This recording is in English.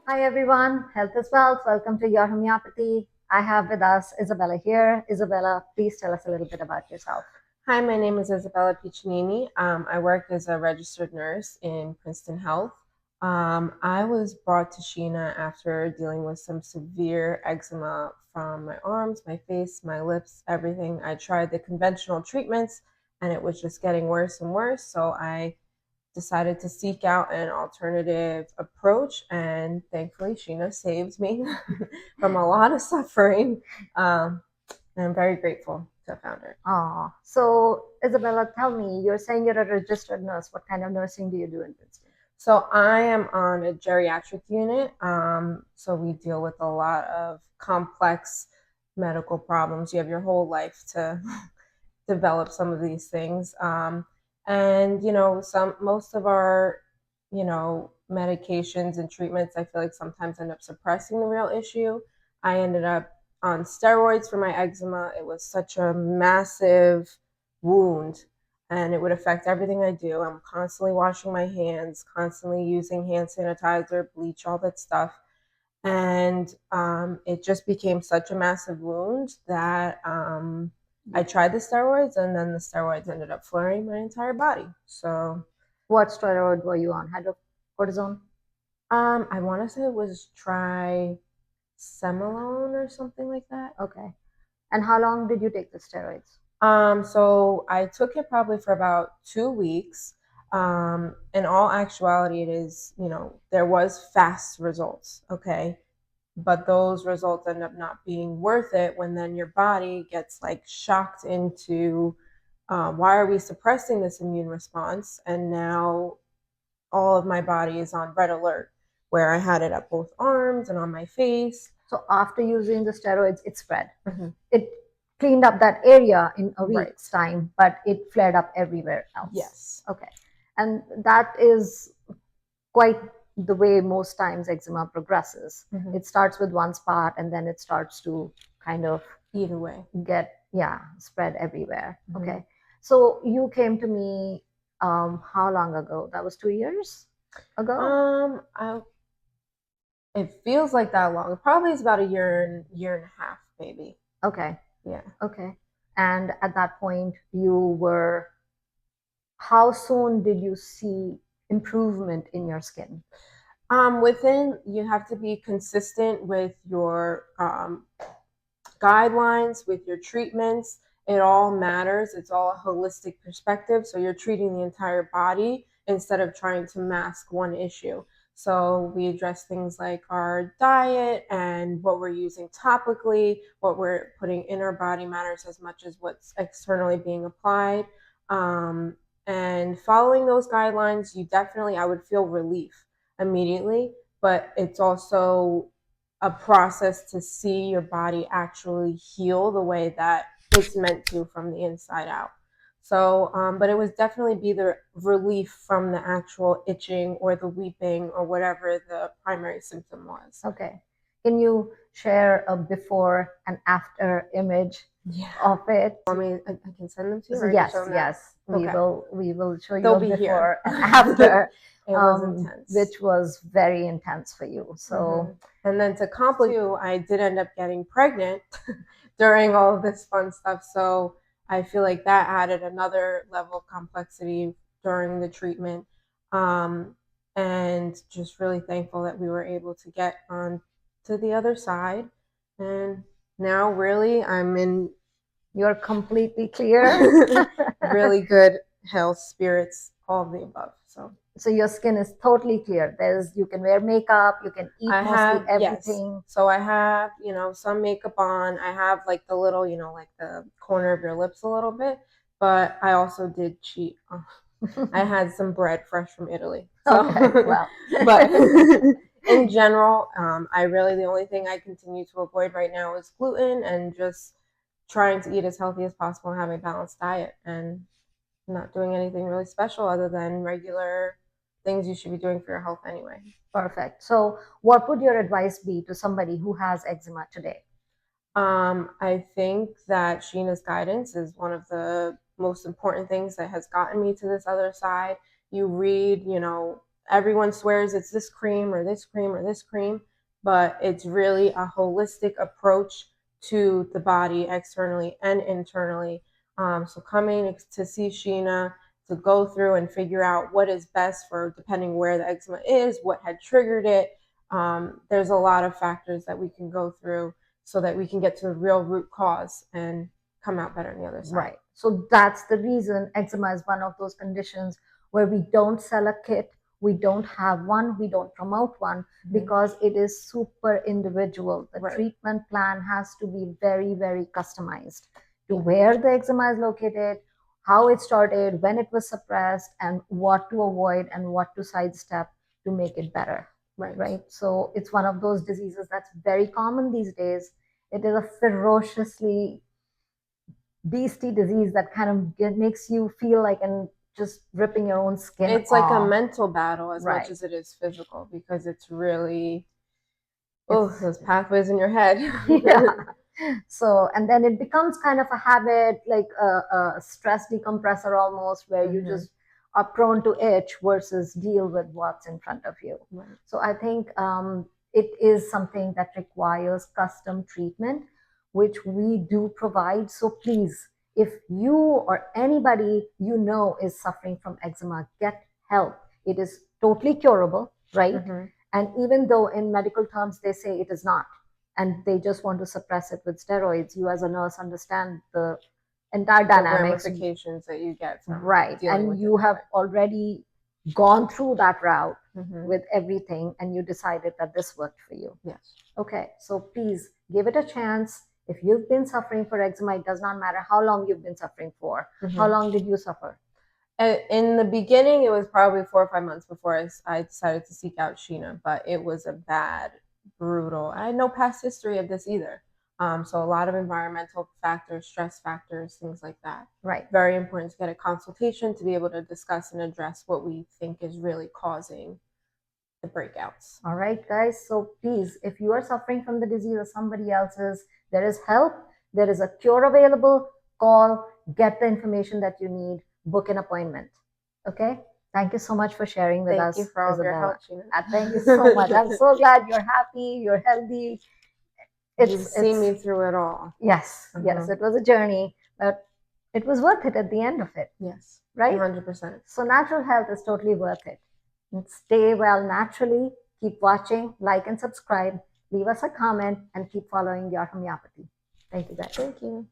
Hi everyone, health is wealth. Welcome to Your Homeopathy. I have with us Isabella here. Isabella, please tell us a little bit about yourself. Hi, my name is Isabella Piccinini. I work as a registered nurse in Princeton Health. I was brought to Sheena after dealing with some severe eczema from my arms, my face, my lips, everything. I tried the conventional treatments and it was just getting worse and worse. So I decided to seek out an alternative approach, and thankfully, Sheena saved me from a lot of suffering. And I'm very grateful to have found her. So Isabella, tell me, you're saying you're a registered nurse. What kind of nursing do you do in Princeton? So I am on a geriatric unit. So we deal with a lot of complex medical problems. You have your whole life to develop some of these things. And most of our, medications and treatments, I feel like sometimes end up suppressing the real issue. I ended up on steroids for my eczema. It was such a massive wound and it would affect everything I do. I'm constantly washing my hands, constantly using hand sanitizer, bleach, all that stuff. And it just became such a massive wound that I tried the steroids, and then the steroids ended up flaring my entire body. So, What steroid were you on? Hydrocortisone? I want to say it was trisemolone or something like that. Okay. And how long did you take the steroids? So I took it probably for about 2 weeks. In all actuality, it is, there was fast results, okay? But those results end up not being worth it when then your body gets like shocked into why are we suppressing this immune response? And now all of my body is on red alert, where I had it at both arms and on my face. So after using the steroids, it spread. Mm-hmm. It cleaned up that area in a Right. week's time, but it flared up everywhere else. Yes. Okay. And that is quite the way most times eczema progresses. Mm-hmm. It starts with one spot and then it starts to kind of Either way spread everywhere. Mm-hmm. Okay. So you came to me how long ago? That was 2 years ago? It feels like that long. Probably is about a year and a half, maybe. Okay. Yeah. Okay. And at that point, how soon did you see improvement in your skin? You have to be consistent with your guidelines, with your treatments. It all matters. It's all a holistic perspective. So you're treating the entire body instead of trying to mask one issue. So we address things like our diet and what we're using topically, what we're putting in our body matters as much as what's externally being applied. And following those guidelines, I would feel relief immediately, but it's also a process to see your body actually heal the way that it's meant to from the inside out. So, but it was definitely be the relief from the actual itching or the weeping or whatever the primary symptom was. Okay. Can you share a before and after image of it? I mean, I can send them to you. Yes. Okay. We will show you They'll a be before here. and after. It was intense. Which was very intense for you. So, and then to complicate you, I did end up getting pregnant during all of this fun stuff. So I feel like that added another level of complexity during the treatment. And just really thankful that we were able to get on to the other side. And now really you're completely clear. Really good health, spirits, all of the above. So your skin is totally clear. You can wear makeup, you can eat mostly everything. Yes. So I have, some makeup on. I have like the little, like the corner of your lips a little bit, but I also did cheat. I had some bread fresh from Italy. So, okay, well. But in general, the only thing I continue to avoid right now is gluten and just trying to eat as healthy as possible and have a balanced diet and not doing anything really special other than regular things you should be doing for your health anyway. Perfect. So what would your advice be to somebody who has eczema today? I think that Sheena's guidance is one of the most important things that has gotten me to this other side. You read, everyone swears it's this cream or this cream or this cream, but it's really a holistic approach to the body externally and internally. So coming to see Sheena to go through and figure out what is best for depending where the eczema is, what had triggered it. There's a lot of factors that we can go through so that we can get to the real root cause and come out better on the other side. Right. So that's the reason eczema is one of those conditions where we don't sell a kit, we don't have one, we don't promote one, because it is super individual. The treatment plan has to be very, very customized to where the eczema is located, how it started, when it was suppressed, and what to avoid and what to sidestep to make it better. Right. So it's one of those diseases that's very common these days. It is a ferociously beastie disease that kind of makes you feel like and just ripping your own skin It's off. like a mental battle as much as it is physical, because it's really those pathways in your head. Yeah. So, and then it becomes kind of a habit, like a stress decompressor almost, where you just are prone to itch versus deal with what's in front of you. So I think it is something that requires custom treatment, which we do provide. So please, if you or anybody you know is suffering from eczema, get help. It is totally curable, right? And even though in medical terms they say it is not, and they just want to suppress it with steroids, you as a nurse understand the entire dynamics, the ramifications that you get from and you have already gone through that route with everything, and you decided that this worked for you. Okay, so please give it a chance. If you've been suffering for eczema, it does not matter how long you've been suffering for. How long did you suffer? In the beginning, it was probably 4 or 5 months before I decided to seek out Sheena, but it was a bad, brutal. I had no past history of this either. So a lot of environmental factors, stress factors, things like that. Right. Very important to get a consultation to be able to discuss and address what we think is really causing the breakouts. All right, guys. So please, if you are suffering from the disease or somebody else's, there is help. There is a cure available. Call, get the information that you need, book an appointment. Okay? Thank you so much for sharing with us. Thank you for all your help, Sheena. Thank you so much. I'm so glad you're happy, you're healthy. You've seen me through it all. Yes, yes. It was a journey, but it was worth it at the end of it. Yes. Right? 100%. So natural health is totally worth it. And stay well naturally. Keep watching, like and subscribe. Leave us a comment and keep following Your Homeopathy. Thank you, guys. Thank you.